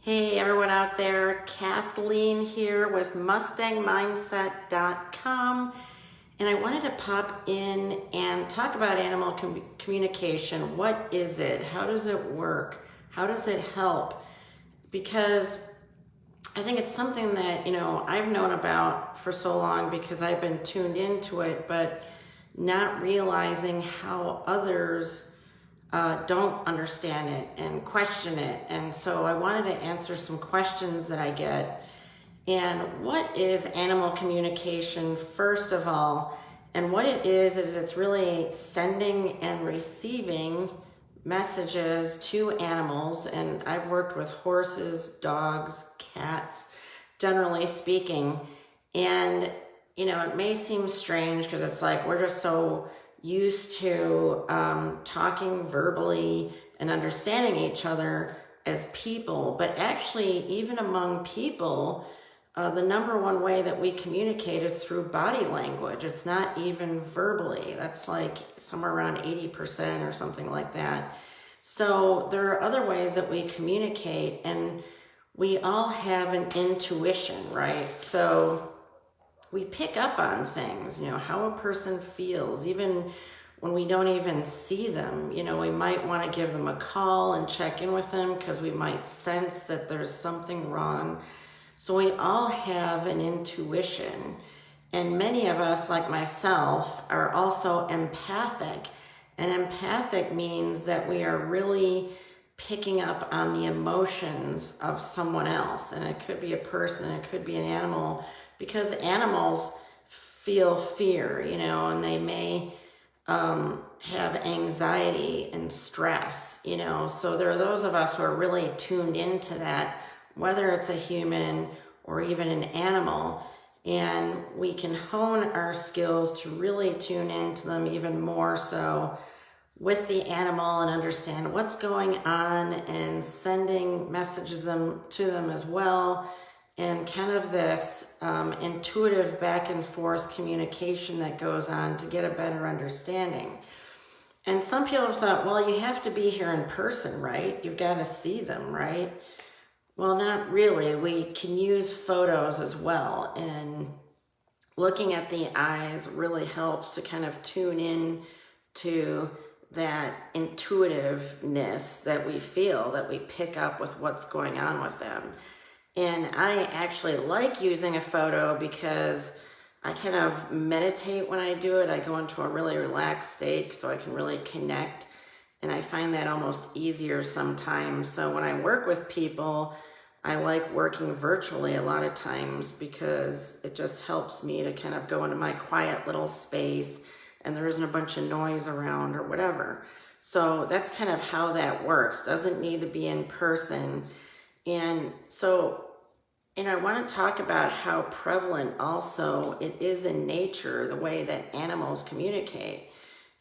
Hey everyone out there, Kathleen here with MustangMindset.com, and I wanted to pop in and talk about animal communication. What is it? How does it work? How does it help? Because I think it's something that, I've known about for so long because I've been tuned into it, but not realizing how others don't understand it and question it. And so I wanted to answer some questions that I get. And what is animal communication, first of all? And what it is it's really sending and receiving messages to animals. And I've worked with horses, dogs, cats, generally speaking. And, it may seem strange because it's like we're just so used to talking verbally and understanding each other as people, but actually even among people, the number one way that we communicate is through body language. It's not even verbally. That's like somewhere around 80% or something like that. So there are other ways that we communicate, and we all have an intuition, right? So we pick up on things, how a person feels, even when we don't even see them. We might want to give them a call and check in with them because we might sense that there's something wrong. So we all have an intuition. And many of us, like myself, are also empathic. And empathic means that we are really picking up on the emotions of someone else. And it could be a person, it could be an animal, because animals feel fear, and they may have anxiety and stress, So there are those of us who are really tuned into that, whether it's a human or even an animal, and we can hone our skills to really tune into them even more so with the animal and understand what's going on and sending messages to them as well. And kind of this intuitive back and forth communication that goes on to get a better understanding. And some people have thought, well, you have to be here in person, right? You've got to see them, right? Well, not really. We can use photos as well. And looking at the eyes really helps to kind of tune in to that intuitiveness that we feel, that we pick up with what's going on with them. And I actually like using a photo because I kind of meditate when I do it. I go into a really relaxed state so I can really connect. And I find that almost easier sometimes. So when I work with people, I like working virtually a lot of times because it just helps me to kind of go into my quiet little space and there isn't a bunch of noise around or whatever. So that's kind of how that works. Doesn't need to be in person. And so, I want to talk about how prevalent also it is in nature, the way that animals communicate.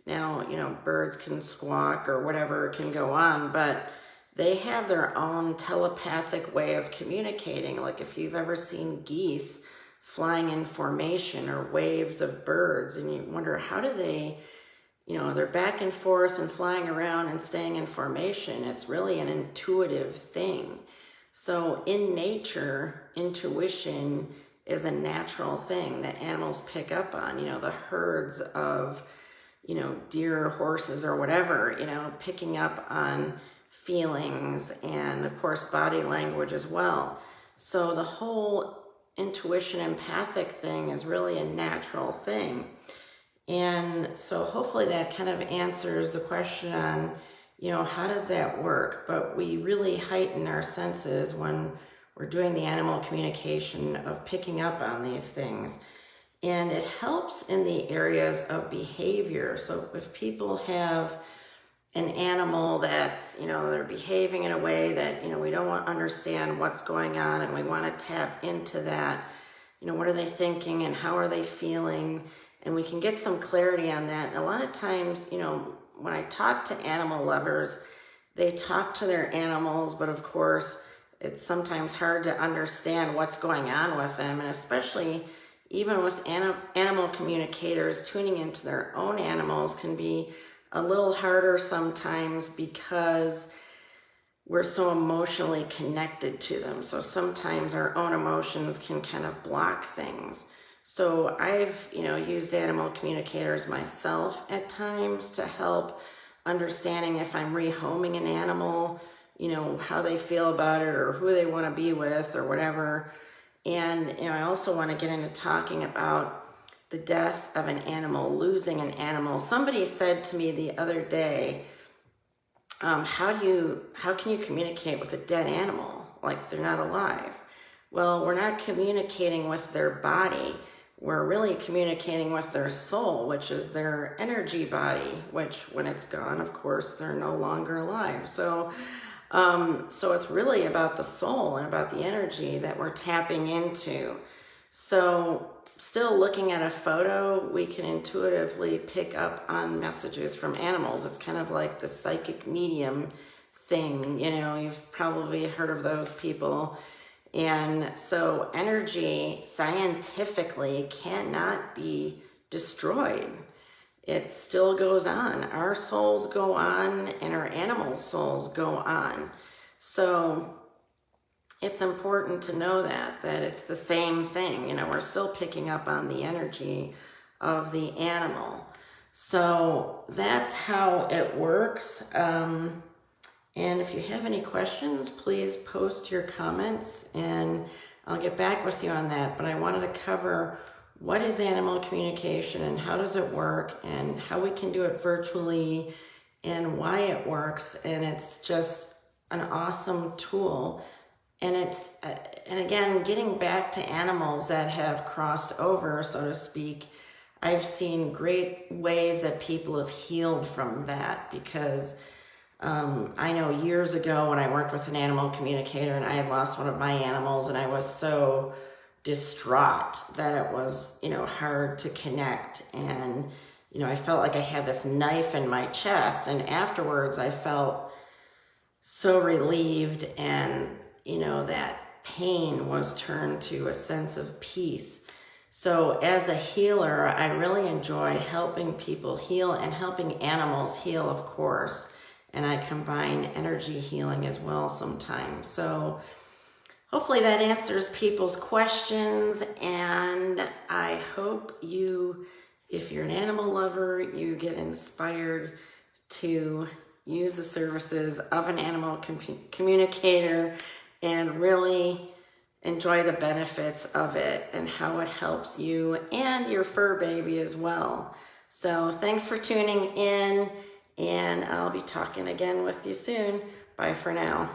Now, birds can squawk or whatever can go on, but they have their own telepathic way of communicating. Like if you've ever seen geese flying in formation or waves of birds, and you wonder, how do they, they're back and forth and flying around and staying in formation. It's really an intuitive thing. So in nature, intuition is a natural thing that animals pick up on. The herds of, deer, horses, or whatever, picking up on feelings and, of course, body language as well. So the whole intuition empathic thing is really a natural thing. And so hopefully that kind of answers the question on, how does that work? But we really heighten our senses when we're doing the animal communication of picking up on these things. And it helps in the areas of behavior. So if people have an animal that's, they're behaving in a way that, we don't understand what's going on, and we want to tap into that, what are they thinking and how are they feeling? And we can get some clarity on that. And a lot of times, when I talk to animal lovers, they talk to their animals, but of course, it's sometimes hard to understand what's going on with them. And especially even with animal communicators, tuning into their own animals can be a little harder sometimes because we're so emotionally connected to them. So sometimes our own emotions can kind of block things. So I've, used animal communicators myself at times to help understanding if I'm rehoming an animal, how they feel about it or who they want to be with or whatever. And, I also want to get into talking about the death of an animal, losing an animal. Somebody said to me the other day, how can you communicate with a dead animal? Like they're not alive. Well, we're not communicating with their body. We're really communicating with their soul, which is their energy body, which when it's gone, of course, they're no longer alive. So it's really about the soul and about the energy that we're tapping into. So still looking at a photo, we can intuitively pick up on messages from animals. It's kind of like the psychic medium thing, you've probably heard of those people. And so energy scientifically cannot be destroyed. It still goes on. Our souls go on and our animal souls go on. So it's important to know that it's the same thing. We're still picking up on the energy of the animal. So that's how it works. And if you have any questions, please post your comments and I'll get back with you on that. But I wanted to cover what is animal communication and how does it work and how we can do it virtually and why it works. And it's just an awesome tool. And and again, getting back to animals that have crossed over, so to speak, I've seen great ways that people have healed from that because I know years ago when I worked with an animal communicator and I had lost one of my animals and I was so distraught that it was, hard to connect. And, I felt like I had this knife in my chest, and afterwards I felt so relieved and, that pain was turned to a sense of peace. So as a healer, I really enjoy helping people heal and helping animals heal, of course. And I combine energy healing as well sometimes. So hopefully that answers people's questions. And I hope if you're an animal lover, you get inspired to use the services of an animal communicator and really enjoy the benefits of it and how it helps you and your fur baby as well. So thanks for tuning in. And I'll be talking again with you soon. Bye for now.